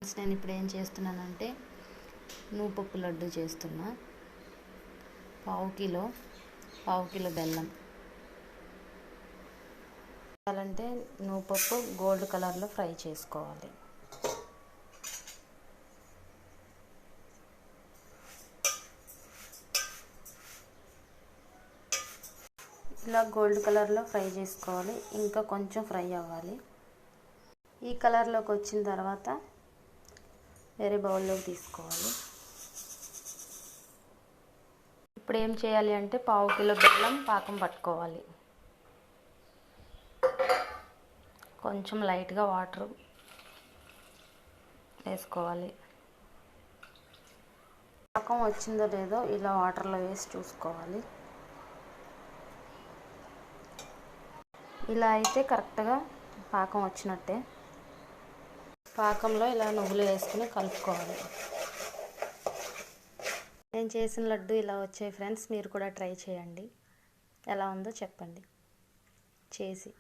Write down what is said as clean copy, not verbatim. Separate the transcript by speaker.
Speaker 1: Friends, నేను ఇప్పుడు ఏం చేస్తున్నానంటే నువ్వుపప్పు లడ్డు చేస్తున్నా. పావు కిలో బెల్లం. అంటే నువ్వుపప్పు గోల్డ్ కలర్లో ఫ్రై చేసుకోవాలి. ఇలా గోల్డ్ కలర్లో ఫ్రై చేసుకోవాలి. ఇంకా కొంచెం ఫ్రై అవ్వాలి. ఈ కలర్లోకి వచ్చిన తర్వాత వేరే బౌల్లోకి తీసుకోవాలి. ఇప్పుడు ఏం చేయాలి అంటే పావు కిలో బెల్లం పాకం పట్టుకోవాలి. కొంచెం లైట్గా వాటర్ వేసుకోవాలి. పాకం వచ్చిందో లేదో ఇలా వాటర్లో వేసి చూసుకోవాలి. ఇలా అయితే కరెక్ట్గా పాకం వచ్చినట్టే. పాకంలో ఇలా నువ్వులు వేసుకుని కలుపుకోవాలి. నేను చేసిన లడ్డు ఇలా వచ్చాయి ఫ్రెండ్స్. మీరు కూడా ట్రై చేయండి. ఎలా ఉందో చెప్పండి చేసి.